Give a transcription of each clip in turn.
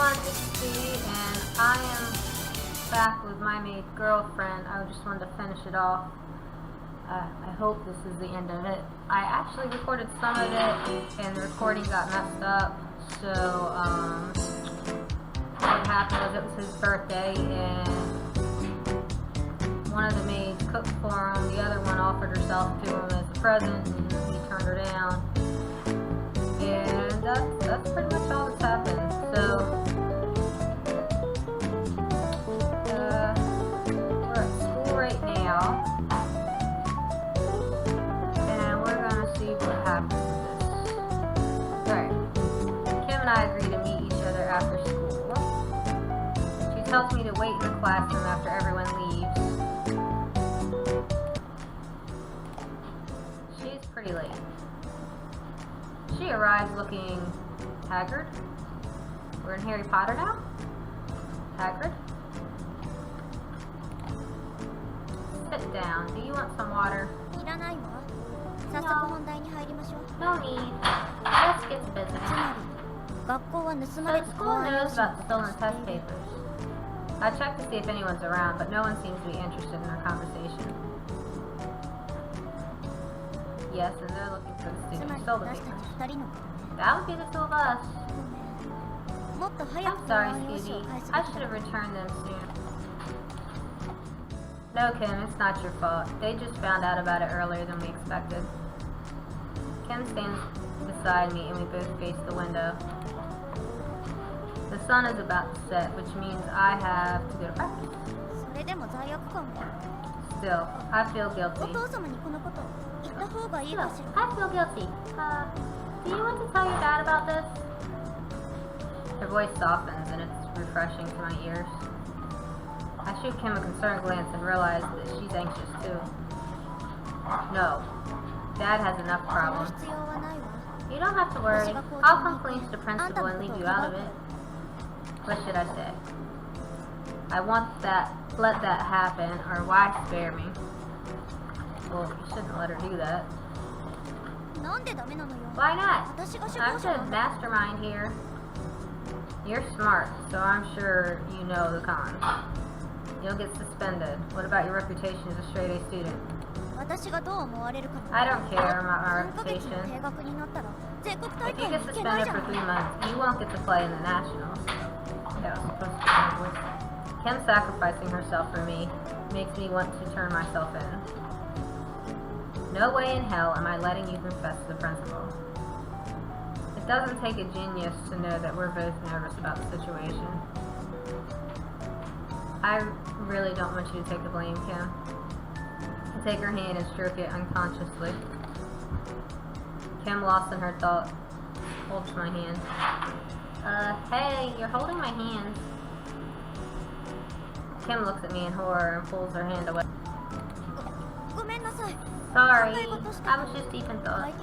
everyone, it's Steve, and I am back with my Maid Girlfriend. I just wanted to finish it off. I hope this is the end of it. I actually recorded some of it, and the recording got messed up, so what happened was it was his birthday, and one of the maids cooked for him, the other one offered herself to him as a present, and he turned her down. And that's pretty much all that's happened. So, we're at school right now, and we're gonna see what happens with this. Alright, Kim and I agreed to meet each other after school. She tells me to wait in the classroom after everyone leaves. She's pretty late. She arrives looking haggard. We're in Harry Potter now? Haggard? Sit down. Do you want some water? No. No need. Let's get to business. So the school knows about the stolen test papers. I checked to see if anyone's around, but no one seems to be interested in our conversation. Yes, and they're looking for the student who stole the papers. That would be the two of us. I'm sorry, Stevie. I should have returned them sooner. No, Kim, it's not your fault. They just found out about it earlier than we expected. Kim stands beside me and we both face the window. The sun is about to set, which means I have to go to practice. Still, I feel guilty. I feel guilty. Do you want to tell your dad about this? Her voice softens and it's refreshing to my ears. I shoot Kim a concerned glance and realize that she's anxious too. No. Dad has enough problems. You don't have to worry. I'll complain to the principal and leave you out of it. What should I say? I won't let that happen, or why spare me? Well, you shouldn't let her do that. Why not? I'm the mastermind here. You're smart, so I'm sure you know the cons. You'll get suspended. What about your reputation as a straight A student? I don't care about my reputation. If you get suspended for 3 months, you won't get to play in the Nationals. That was supposed to be my voice. Kim sacrificing herself for me makes me want to turn myself in. No way in hell am I letting you confess to the principal. It doesn't take a genius to know that we're both nervous about the situation. I really don't want you to take the blame, Kim. I take her hand and stroke it unconsciously. Kim, lost in her thought, holds my hand. Hey, you're holding my hand. Kim looks at me in horror and pulls her hand away. Sorry, I was just deep in thought.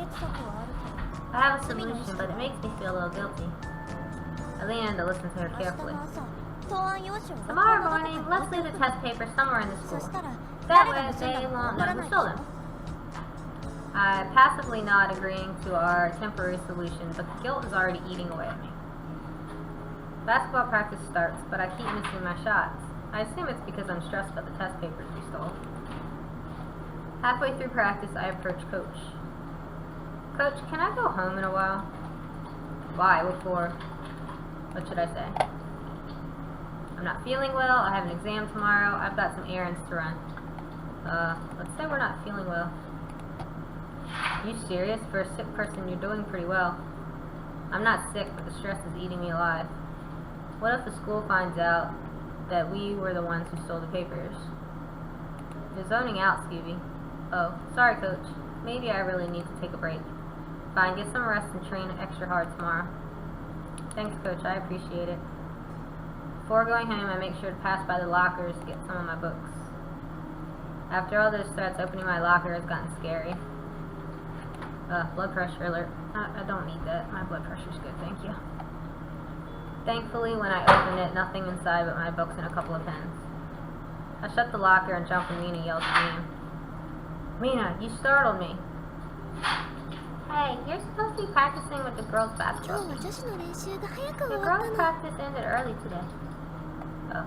I have a solution, but it makes me feel a little guilty. I lean in to listen to her carefully. Tomorrow morning, let's leave the test papers somewhere in the school. That way they won't know who stole them. I passively nod, agreeing to our temporary solution, but the guilt is already eating away at me. Basketball practice starts, but I keep missing my shots. I assume it's because I'm stressed about the test papers we stole. Halfway through practice, I approach Coach. Coach, can I go home in a while? Why? What for? What should I say? I'm not feeling well, I have an exam tomorrow, I've got some errands to run. Let's say we're not feeling well. Are you serious? For a sick person, you're doing pretty well. I'm not sick, but the stress is eating me alive. What if the school finds out that we were the ones who stole the papers? You're zoning out, Scooby. Oh, sorry, Coach. Maybe I really need to take a break. Fine, get some rest and train extra hard tomorrow. Thanks, Coach. I appreciate it. Before going home, I make sure to pass by the lockers to get some of my books. After all those threats, opening my locker has gotten scary. Blood pressure alert. I don't need that. My blood pressure's good, thank you. Thankfully, when I opened it, nothing inside but my books and a couple of pens. I shut the locker and jumped when Mina yelled at me. Mina, you startled me. Hey, you're supposed to be practicing with the girls' basketball team. The girls' practice ended early today. Oh.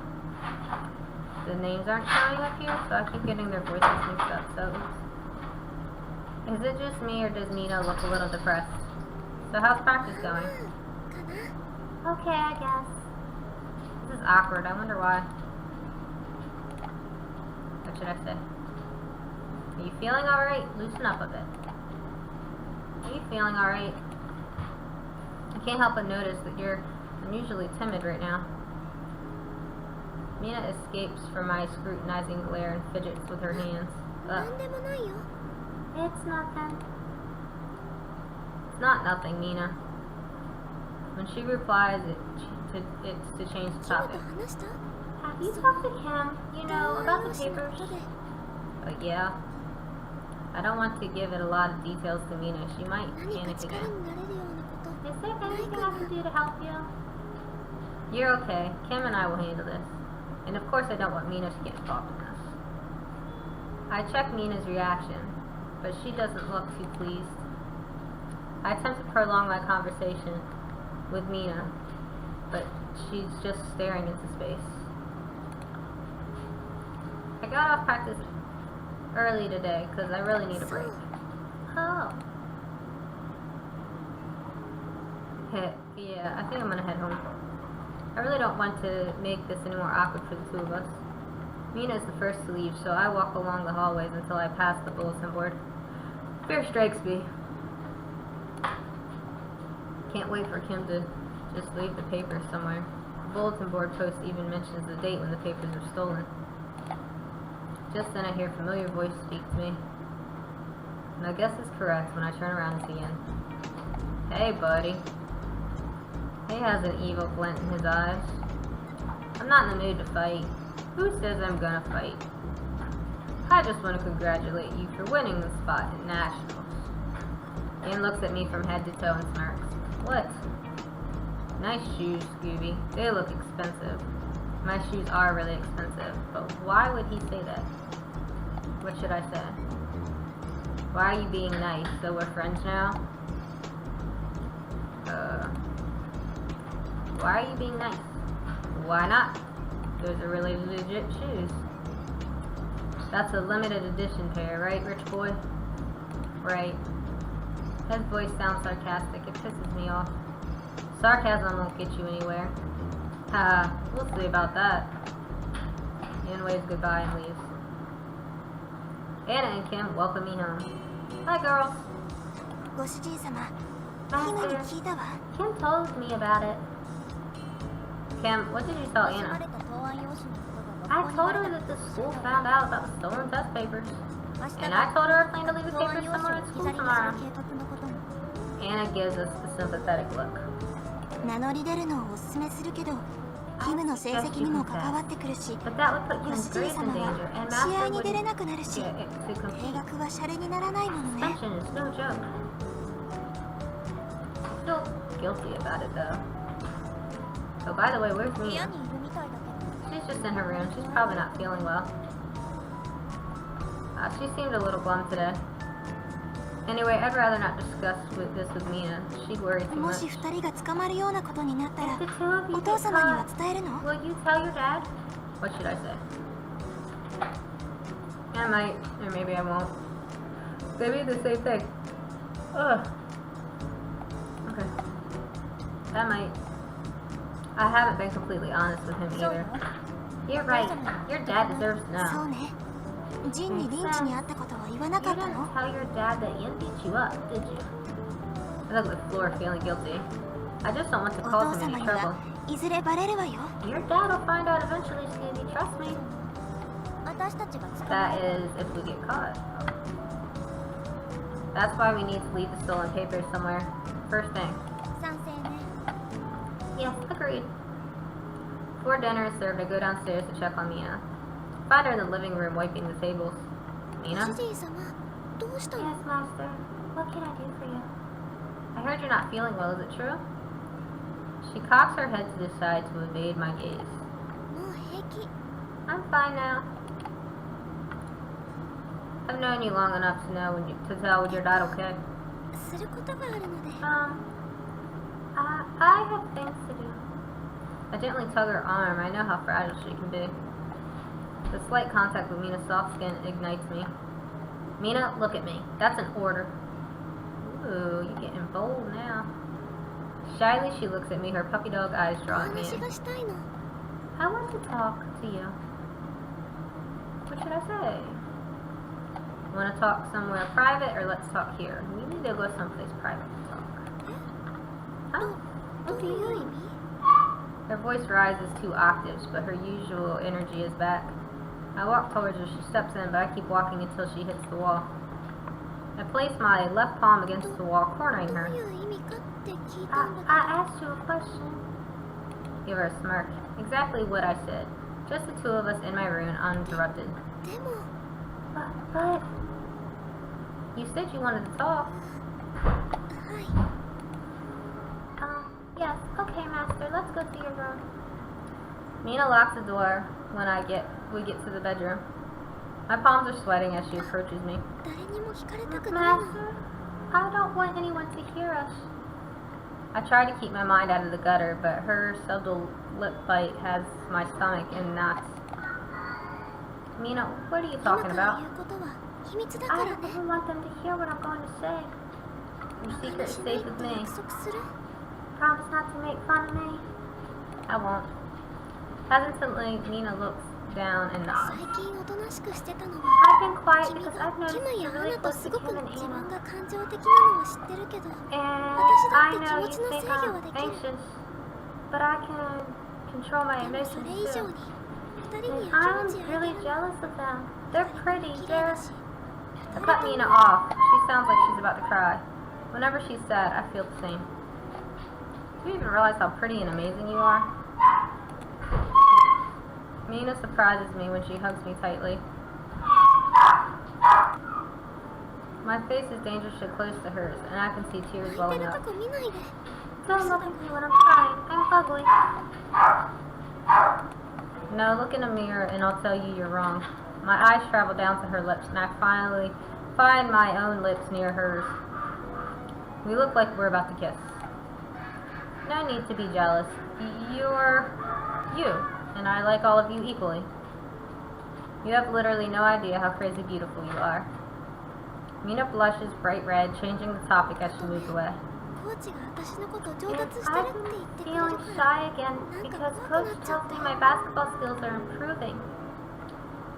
The names aren't showing up here, so I keep getting their voices mixed up, so is it just me, or does Mina look a little depressed? So how's practice going? Okay, I guess. This is awkward. I wonder why. What should I say? Are you feeling alright? Loosen up a bit. Are you feeling alright? I can't help but notice that you're unusually timid right now. Mina escapes from my scrutinizing glare and fidgets with her hands. It's nothing. It's not nothing, Mina. When she replies, it's to change the topic. Have you talked to Kim, you know, about the papers? But yeah. I don't want to give it a lot of details to Mina. She might panic again. Is there anything I can do to help you? You're okay. Kim and I will handle this. And of course I don't want Mina to get involved in this. I check Mina's reaction, but she doesn't look too pleased. I attempt to prolong my conversation with Mina, but she's just staring into space. I got off practice early today because I really need a break. Oh. Yeah, I think I'm gonna head home. I really don't want to make this any more awkward for the two of us. Mina is the first to leave, so I walk along the hallways until I pass the bulletin board. Fear strikes me. Can't wait for Kim to just leave the papers somewhere. The bulletin board post even mentions the date when the papers were stolen. Just then I hear a familiar voice speak to me. And I guess it's correct when I turn around and see him. Hey, buddy. He has an evil glint in his eyes. I'm not in the mood to fight. Who says I'm gonna fight? I just want to congratulate you for winning the spot at Nationals. Ian looks at me from head to toe and smirks. What? Nice shoes, Scooby. They look expensive. My shoes are really expensive, but why would he say that? What should I say? Why are you being nice? So we're friends now? Why are you being nice? Why not? Those are really legit shoes. That's a limited edition pair, right, rich boy? Right. His voice sounds sarcastic. It pisses me off. Sarcasm won't get you anywhere. Haha, we'll see about that. Ian waves goodbye and leaves. Anna and Kim welcome me home. Hi, girls. Master, Kim told me about it. Kim, what did you tell Anna? I told her that the school found out about the stolen test papers. And I told her I plan to leave the papers somewhere at school tomorrow. Anna gives us a sympathetic look. But that would put Kim's grades in danger, and Master wouldn't get to compete. Suspension is no joke. Still guilty about it, though. Oh, by the way, where's Mina? She's just in her room. She's probably not feeling well. She seemed a little glum today. Anyway, I'd rather not discuss this with Mina. She'd worry too much. If the two of you get caught, will you tell your dad? What should I say? I might, or maybe I won't. They mean the same thing. Ugh. Okay. I might. I haven't been completely honest with him either. You're right. Your dad deserves to know. You didn't tell your dad that Ian beat you up, did you? I look at the floor feeling guilty. I just don't want to cause him any trouble. Your dad will find out eventually, Scooby. Trust me. That is, if we get caught. That's why we need to leave the stolen papers somewhere. First thing. Yes, agreed. Before dinner is served, I go downstairs to check on Mina. Find her in the living room wiping the tables. Mina? Yes, Master. What can I do for you? I heard you're not feeling well, is it true? She cocks her head to the side to evade my gaze. I'm fine now. I've known you long enough to know to tell when you're not okay. I have things to do. I gently tug her arm. I know how fragile she can be. The slight contact with Mina's soft skin ignites me. Mina, look at me. That's an order. Ooh, you're getting bold now. Shyly, she looks at me, her puppy dog eyes drawing me in. I want to talk to you. What should I say? Want to talk somewhere private, or let's talk here? We need to go someplace private to talk. Huh? What do you mean? Her voice rises 2 octaves, but her usual energy is back. I walk towards her. She steps in, but I keep walking until she hits the wall. I place my left palm against the wall, cornering her. I asked you a question. Give her a smirk. Exactly what I said. Just the 2 of us in my room, uninterrupted. But... You said you wanted to talk. Yes. Okay, Master. Let's go to your room. Mina locks the door when we get to the bedroom. My palms are sweating as she approaches me. Master, I don't want anyone to hear us. I try to keep my mind out of the gutter, but her subtle lip bite has my stomach in knots. Mina, what are you talking about? I don't want them to hear what I'm going to say. Your secret is safe with me. Promise not to make fun of me. I won't. Hesitantly, Mina looks down and nods. I've been quiet because I've noticed you're really close to Kim and Anna. And I know you think I'm anxious, but I can control my emotions too. And I'm really jealous of them. They're pretty. I cut Mina off. She sounds like she's about to cry. Whenever she's sad, I feel the same. Do you even realize how pretty and amazing you are? Mina surprises me when she hugs me tightly. My face is dangerously close to hers, and I can see tears welling up. Don't look at me when I'm crying. I'm ugly. No, look in a mirror and I'll tell you you're wrong. My eyes travel down to her lips, and I finally find my own lips near hers. We look like we're about to kiss. No need to be jealous. You're you, and I like all of you equally. You have literally no idea how crazy beautiful you are. Mina blushes bright red, changing the topic as she moves away. I've been feeling shy again because Coach tells me my basketball skills are improving.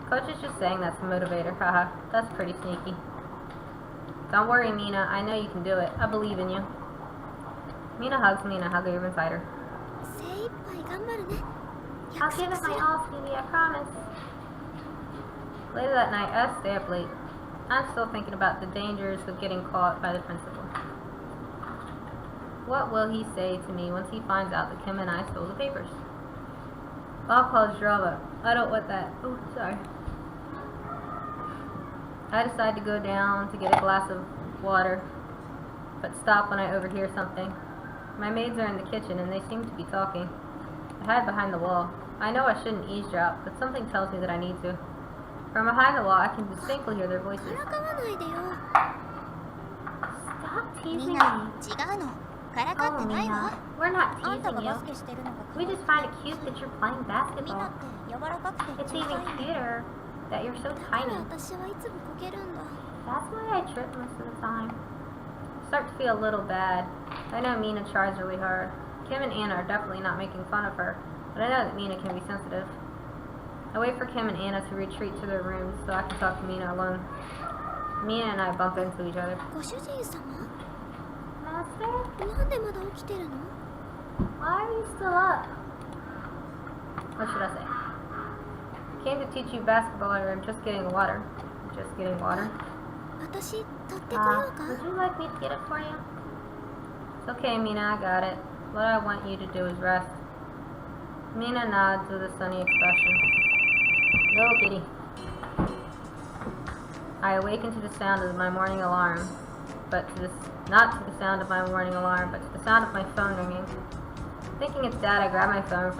Coach is just saying that's a motivator, haha. That's pretty sneaky. Don't worry, Mina. I know you can do it. I believe in you. Mina hugs me and I hug her even tighter. I'll give it my all, Stevie, I promise. Later that night, I stay up late. I'm still thinking about the dangers of getting caught by the principal. What will he say to me once he finds out that Kim and I stole the papers? I'll cause drama. I don't want that. Oh, sorry. I decide to go down to get a glass of water, but stop when I overhear something. My maids are in the kitchen and they seem to be talking. I hide behind the wall. I know I shouldn't eavesdrop, but something tells me that I need to. From behind the wall, I can distinctly hear their voices. Stop teasing me. Oh, Mina, we're not teasing you. We just find it cute that you're playing basketball. It's even cuter that you're so tiny. That's why I trip most of the time. I start to feel a little bad. I know Mina tries really hard. Kim and Anna are definitely not making fun of her, but I know that Mina can be sensitive. I wait for Kim and Anna to retreat to their rooms so I can talk to Mina alone. Mina and I bump into each other. Master? Why are you still up? What should I say? Came to teach you basketball or I'm just getting water. Just getting water. Would you like me to get it for you? It's okay, Mina, I got it. What I want you to do is rest. Mina nods with a sunny expression. Go, kitty. I awaken to the sound of my morning alarm, not to the sound of my morning alarm, but to the sound of my phone ringing. Thinking it's Dad, I grab my phone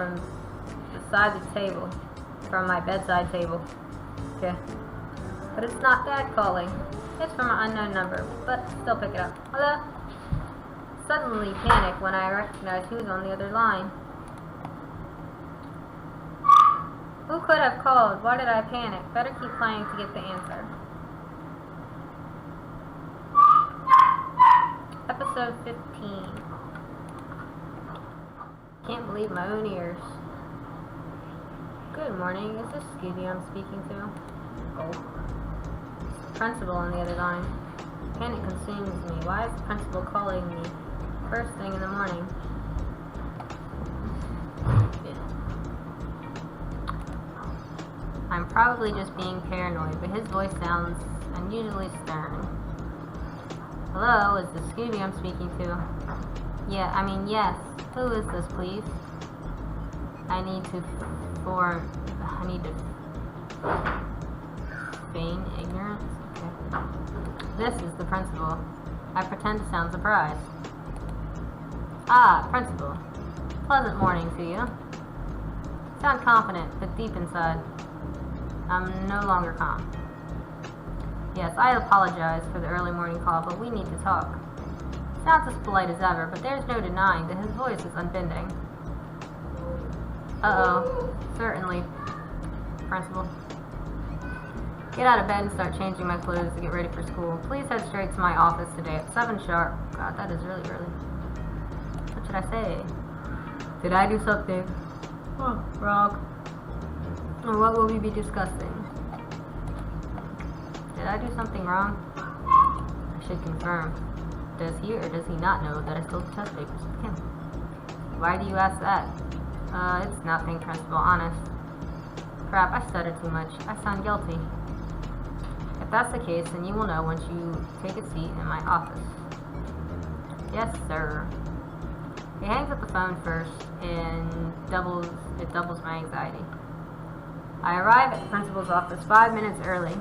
from my bedside table. Okay. But it's not Dad calling. It's from an unknown number, but still pick it up. Hello? Suddenly panic when I recognize who's on the other line. Who could have called? Why did I panic? Better keep playing to get the answer. Episode 15. Can't believe my own ears. Good morning. Is this Scooby I'm speaking to? Oh. Principal on the other line. Panic consumes me. Why is the principal calling me first thing in the morning? I'm probably just being paranoid, but his voice sounds unusually stern. Hello, is this Scooby I'm speaking to? Yes. Who is this, please? I need to feign ignorance? Okay. This is the principal. I pretend to sound surprised. Ah, principal. Pleasant morning to you. Sound confident, but deep inside, I'm no longer calm. Yes, I apologize for the early morning call, but we need to talk. Sounds as polite as ever, but there's no denying that his voice is unbending. Uh-oh. Certainly, principal. Get out of bed and start changing my clothes to get ready for school. Please head straight to my office today at 7 sharp. God, that is really early. What should I say? Did I do something? Oh, wrong. What will we be discussing? Did I do something wrong? I should confirm. Does he or does he not know that I stole the test papers with him? Why do you ask that? It's nothing, principal, honest. Crap, I stuttered too much. I sound guilty. If that's the case, then you will know once you take a seat in my office. Yes, sir. He hangs up the phone first, and it doubles my anxiety. I arrive at the principal's office 5 minutes early.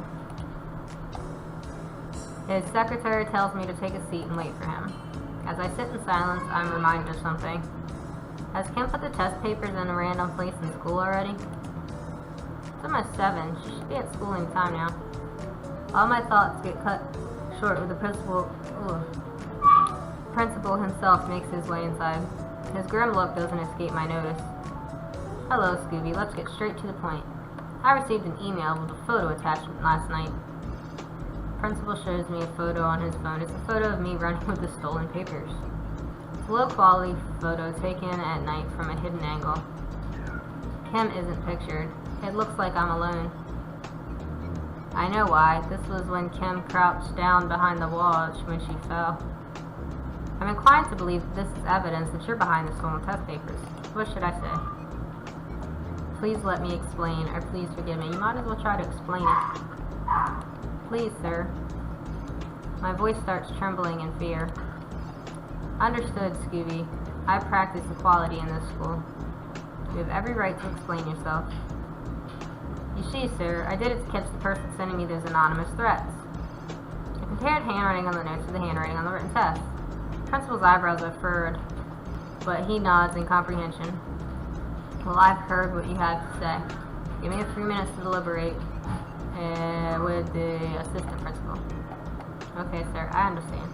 His secretary tells me to take a seat and wait for him. As I sit in silence, I'm reminded of something. Has Kim put the test papers in a random place in school already? It's almost 7. She should be at school any time now. All my thoughts get cut short with the principal. Principal himself makes his way inside. His grim look doesn't escape my notice. Hello, Scooby. Let's get straight to the point. I received an email with a photo attachment last night. Principal shows me a photo on his phone. It's a photo of me running with the stolen papers. It's a low-quality photo taken at night from a hidden angle. Kim isn't pictured. It looks like I'm alone. I know why. This was when Kim crouched down behind the wall when she fell. I'm inclined to believe that this is evidence that you're behind the stolen test papers. What should I say? Please let me explain, or please forgive me. You might as well try to explain it. Please, sir. My voice starts trembling in fear. Understood, Scooby. I practice equality in this school. You have every right to explain yourself. You see, sir, I did it to catch the person sending me those anonymous threats. I compared handwriting on the notes to the handwriting on the written test. The principal's eyebrows are furrowed, but he nods in comprehension. Well, I've heard what you have to say. Give me a few minutes to deliberate with the assistant principal. Okay, sir, I understand.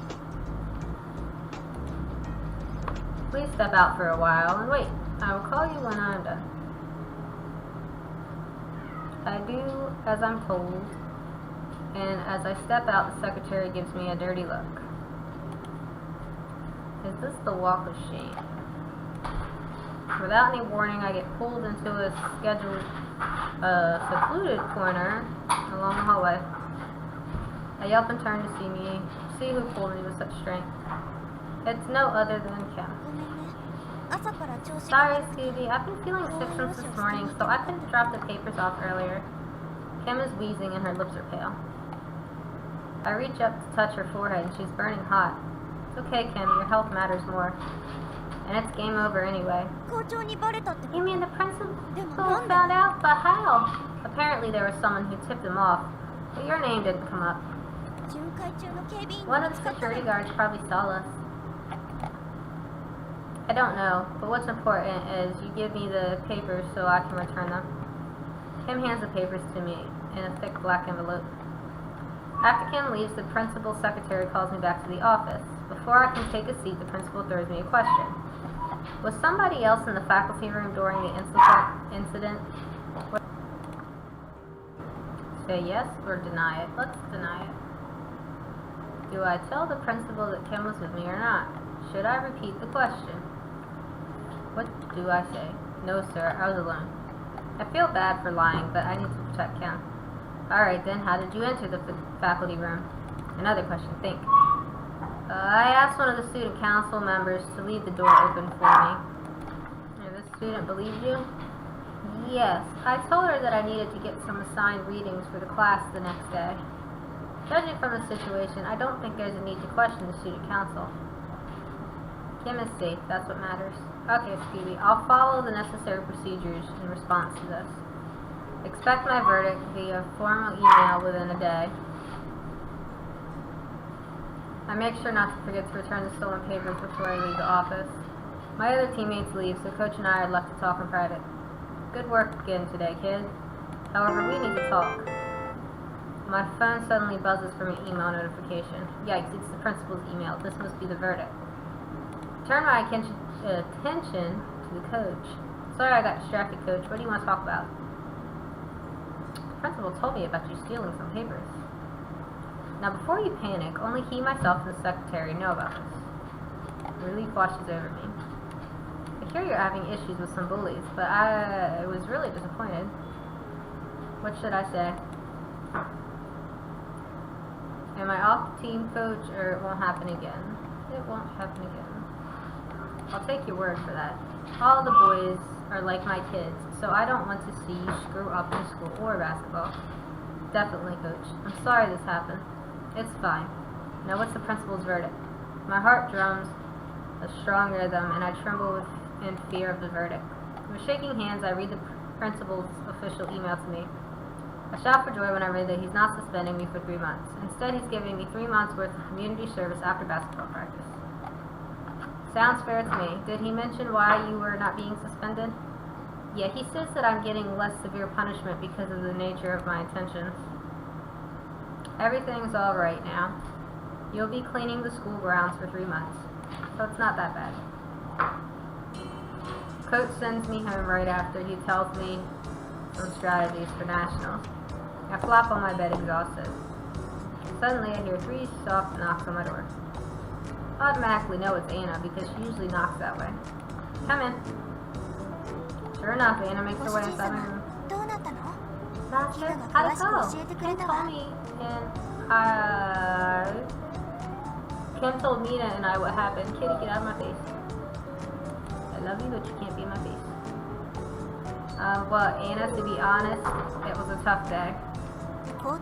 Please step out for a while and wait. I will call you when I'm done. I do as I'm told, and as I step out, the secretary gives me a dirty look. Is this the walk of shame? Without any warning, I get pulled into a scheduled, secluded corner along the hallway. I yelp and turn to see who pulled me with such strength. It's no other than Kim. Sorry, Scooby. I've been feeling sick since this morning, so I couldn't drop the papers off earlier. Kim is wheezing and her lips are pale. I reach up to touch her forehead and she's burning hot. It's okay, Kim. Your health matters more. And it's game over anyway. You mean the principal found out? But how? Apparently there was someone who tipped him off, but your name didn't come up. One of the security guards probably saw us. I don't know, but what's important is you give me the papers so I can return them. Kim hands the papers to me in a thick black envelope. After Kim leaves, the principal's secretary calls me back to the office. Before I can take a seat, the principal throws me a question. Was somebody else in the faculty room during the incident? Say yes or deny it. Let's deny it. Do I tell the principal that Kim was with me or not? Should I repeat the question? What do I say? No, sir, I was alone. I feel bad for lying, but I need to protect Kim. Alright then, how did you enter the faculty room? Another question, think. I asked one of the student council members to leave the door open for me. And the student believed you? Yes, I told her that I needed to get some assigned readings for the class the next day. Judging from the situation, I don't think there's a need to question the student council. Kim is safe, that's what matters. Okay, Scooby, I'll follow the necessary procedures in response to this. Expect my verdict via formal email within a day. I make sure not to forget to return the stolen papers before I leave the office. My other teammates leave, so Coach and I are left to talk in private. Good work again today, kid. However, we need to talk. My phone suddenly buzzes from an email notification. Yikes, it's the principal's email. This must be the verdict. Turn my attention to the coach. Sorry I got distracted, Coach. What do you want to talk about? The principal told me about you stealing some papers. Now before you panic, only he, myself, and the secretary know about this. Relief washes over me. I hear you're having issues with some bullies, but I was really disappointed. What should I say? Am I off the team, Coach, or it won't happen again? It won't happen again. I'll take your word for that. All the boys are like my kids, so I don't want to see you screw up in school or basketball. Definitely, Coach. I'm sorry this happened. It's fine. Now what's the principal's verdict? My heart drums a strong rhythm, and I tremble in fear of the verdict. With shaking hands, I read the principal's official email to me. I shout for joy when I read that he's not suspending me for 3 months. Instead, he's giving me 3 months worth of community service after basketball practice. Sounds fair to me. Did he mention why you were not being suspended? Yeah, he says that I'm getting less severe punishment because of the nature of my intentions. Everything's all right now. You'll be cleaning the school grounds for 3 months, so it's not that bad. Coach sends me home right after he tells me some strategies for nationals. I flop on my bed exhausted. Suddenly I hear 3 soft knocks on my door. I automatically know it's Anna because she usually knocks that way. Come in. Sure enough, Anna makes her way inside my room. Master, how'd it go? Kim told me, and Kim told Mina and I what happened. Kitty, get out of my face. I love you, but you can't be in my face. Well, Anna, to be honest, it was a tough day. Can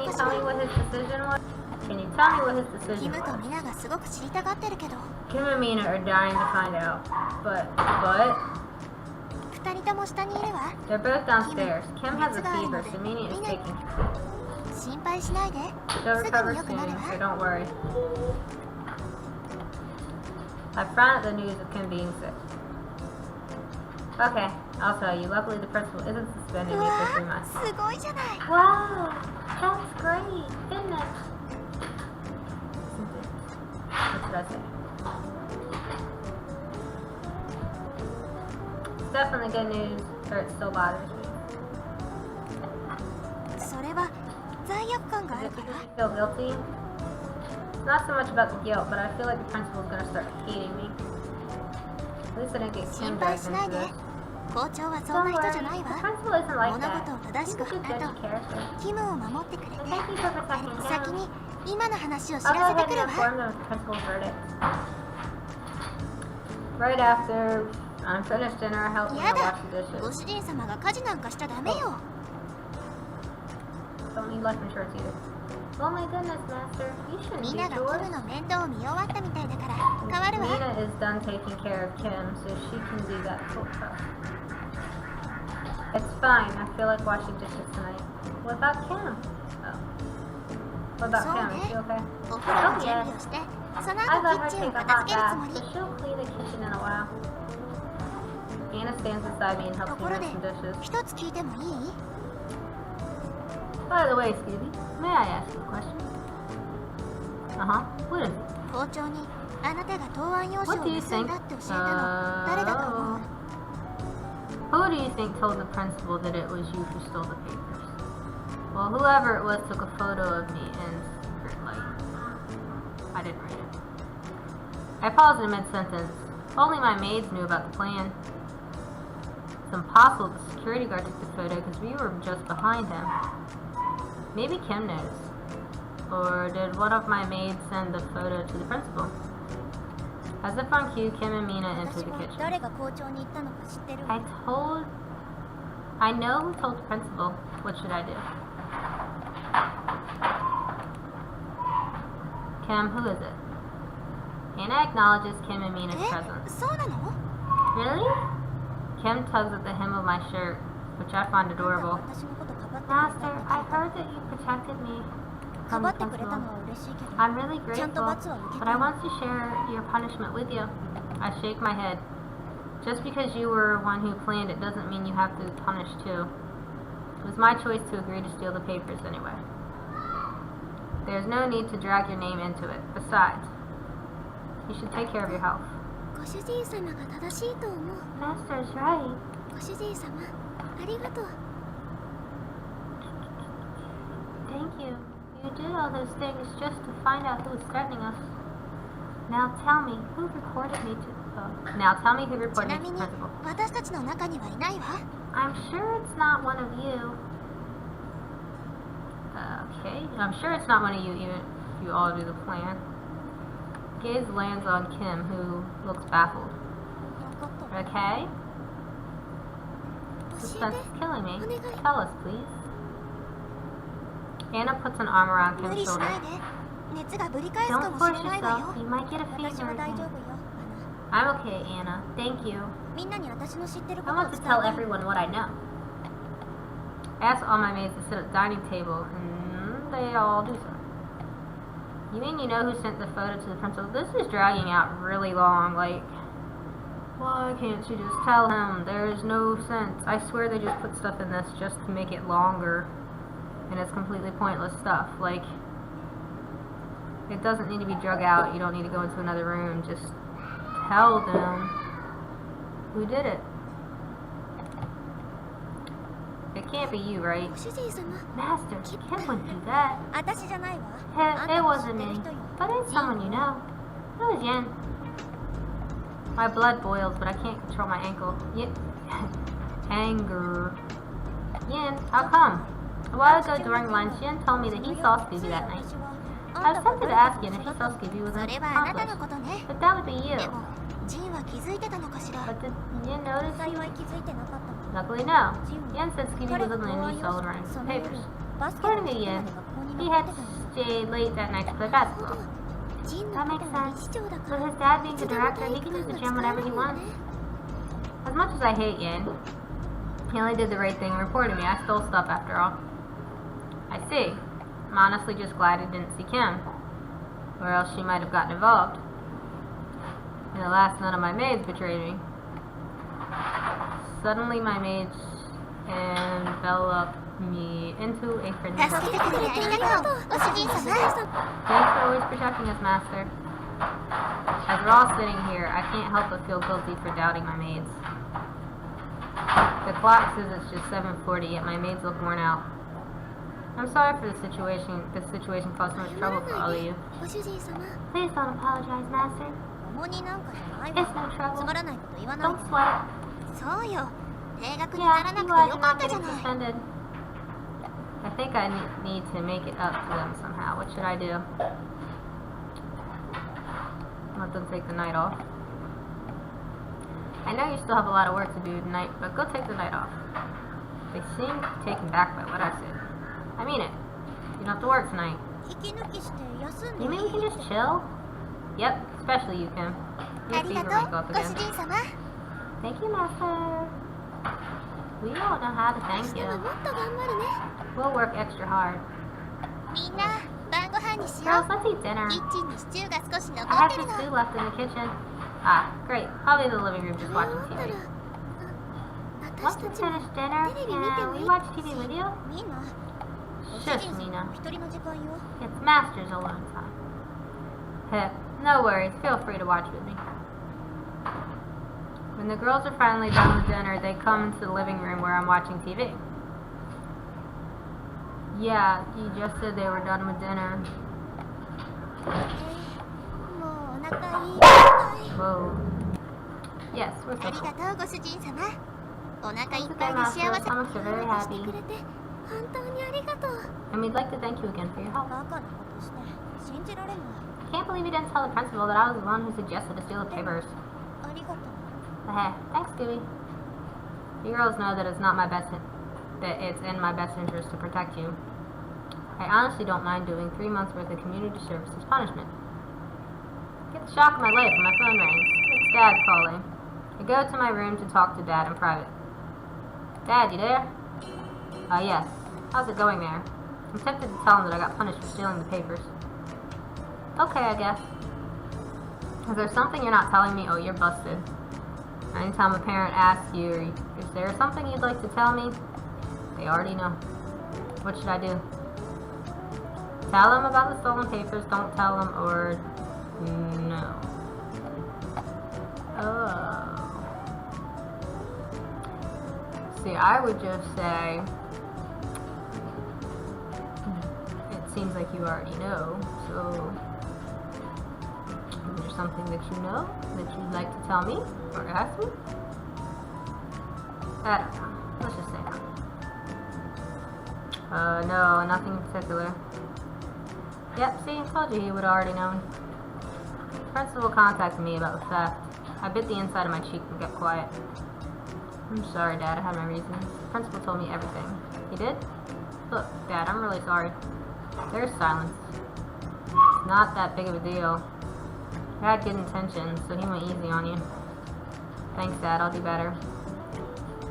you tell me what his decision was? Can you tell me what his decision was? Kim and Mina are dying to find out. But? They're both downstairs. Kim has a fever, so Mina is taking care of it. She'll recover soon, so don't worry. I frown at the news of Kim being sick. Okay, I'll tell you. Luckily, the principal isn't suspending me for 3 months. Wow, that's great, isn't it? What should I say? It's definitely good news, but it still bothers me. Is it because you feel guilty? It's not so much about the guilt, but I feel like the principal's gonna start hating me. At least I didn't get Kim dragged into this. Don't worry, the principal isn't like that. He's a good judgy character. So thank you for protecting him. I'll go ahead and inform them of the principal's verdict. Right after I'm finished dinner, I help Mina wash the dishes. Don't need life insurance either. Oh my goodness, Master. You shouldn't be yours. Mina is done taking care of Kim, so she can do that for her. It's fine. I feel like washing dishes tonight. What about Kim? Oh. What about Kim? Is she okay? Oh, yes. I let her take a hot bath, so she'll clean the kitchen in a while. Anna stands beside me and helps me rinse some dishes. By the way, Scooby, may I ask you a question? What is it? What do you think? Who do you think told the principal that it was you who stole the papers? Well, whoever it was took a photo of me in secret light. I didn't read it. I paused in mid-sentence. Only my maids knew about the plan. It's impossible the security guard took the photo because we were just behind him. Maybe Kim knows. Or did one of my maids send the photo to the principal? As if on cue, Kim and Mina entered the kitchen. I know who told the principal. What should I do? Kim, who is it? Anna acknowledges Kim and Mina's presence. Really? Kim tugs at the hem of my shirt, which I find adorable. Master, I heard that you protected me from the principal. I'm really grateful, but I want to share your punishment with you. I shake my head. Just because you were one who planned it doesn't mean you have to be punished too. It was my choice to agree to steal the papers anyway. There's no need to drag your name into it. Besides, you should take care of your health. Master's right. Thank you. You did all those things just to find out who was threatening us. Now tell me who reported me to the principal. I'm sure it's not one of you. Okay, I'm sure it's not one of you, even if you all do the plan. Gaze lands on Kim, who looks baffled. Okay? Suspense is killing me. Tell us, please. Anna puts an arm around Kim's shoulder. Don't force yourself. You might get a fever again. I'm okay, Anna. Thank you. I want to tell everyone what I know. I asked all my maids to sit at the dining table, and they all do so. You mean you know who sent the photo to the principal? This is dragging out really long, like, why can't you just tell him? There's no sense. I swear they just put stuff in this just to make it longer, and it's completely pointless stuff. Like, it doesn't need to be drug out. You don't need to go into another room. Just tell them who did it. It can't be you, right? Master, Kim wouldn't do that. It wasn't me, but it's someone you know. It was Yin. My blood boils, but I can't control my ankle. Anger. Yin, how come? A while ago during lunch, Yin told me that he saw Scooby that night. I was tempted to ask Yin if he saw Scooby was an accomplice, but that would be you. But did Yin notice you? Luckily, no. Yin said Scooby was on the news all around the papers. According to Yin, he had stayed late that night to play basketball. That makes sense. With his dad being the director, he can use the gym whenever he wants. As much as I hate Yin, he only did the right thing and reported me. I stole stuff after all. I see. I'm honestly just glad he didn't see Kim, or else she might have gotten involved. And alas, none of my maids betrayed me. Suddenly my maids envelop me into a frenzy. Thanks for always protecting us, Master. As we're all sitting here, I can't help but feel guilty for doubting my maids. The clock says it's just 7:40, yet my maids look worn out. I'm sorry for the situation. This situation caused so much trouble for all of you. Please don't apologize, Master. It's no trouble. Don't sweat. Yeah, you are not getting suspended. I think I need to make it up to them somehow. What should I do? Let them take the night off. I know you still have a lot of work to do tonight, but go take the night off. They seem taken back by what I said. I mean it. You don't have to work tonight. You mean we can just chill? Yep, especially you, Kim. Your fever might go up again. Thank you, Master. We don't know how to thank you. We'll work extra hard. Girls, let's eat dinner. I have some stew left in the kitchen. Ah, great. Probably in the living room just watching TV. Once we finish dinner, can we watch TV with you? Shush, Mina. It's Master's alone time. Heck, no worries. Feel free to watch with me. When the girls are finally done with dinner, they come into the living room where I'm watching TV. Yeah, you just said they were done with dinner. Whoa. Yes, we're so cool. How much you're very happy. And we'd like to thank you again for your help. I can't believe you didn't tell the principal that I was the one who suggested to steal the papers. But hey, thanks, Scooby. You girls know that it's in my best interest to protect you. I honestly don't mind doing 3 months worth of community service as punishment. Get the shock of my life when my phone rings. It's Dad calling. I go to my room to talk to Dad in private. Dad, you there? Yes. How's it going there? I'm tempted to tell him that I got punished for stealing the papers. Okay, I guess. Is there something you're not telling me? Oh, you're busted. Anytime a parent asks you, is there something you'd like to tell me? They already know. What should I do? Tell them about the stolen papers, don't tell them, or no. Oh. See, I would just say, it seems like you already know, so is there something that you know that you'd like to tell me or ask me? I don't know. Let's just say no. No, nothing in particular. Yep, see, I told you he would have already known. The principal contacted me about the theft. I bit the inside of my cheek and kept quiet. I'm sorry, Dad, I had my reasons. The principal told me everything. He did? Look, Dad, I'm really sorry. There's silence. It's not that big of a deal. I had good intentions, so he went easy on you. Thanks, Dad, I'll do better.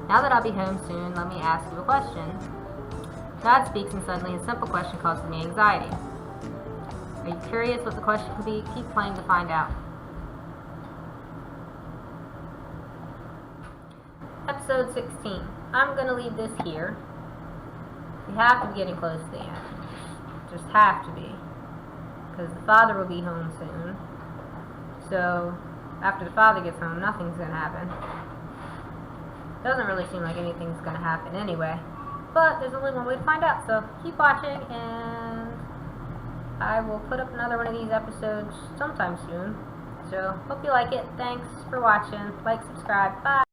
Now that I'll be home soon, let me ask you a question. Dad speaks and suddenly a simple question causes me anxiety. Are you curious what the question could be? Keep playing to find out. Episode 16. I'm going to leave this here. We have to be getting close to the end. Just have to be. Because the father will be home soon. So, after the father gets home, nothing's going to happen. Doesn't really seem like anything's going to happen anyway. But there's only one way to find out, so keep watching, and I will put up another one of these episodes sometime soon. So, hope you like it. Thanks for watching. Like, subscribe. Bye.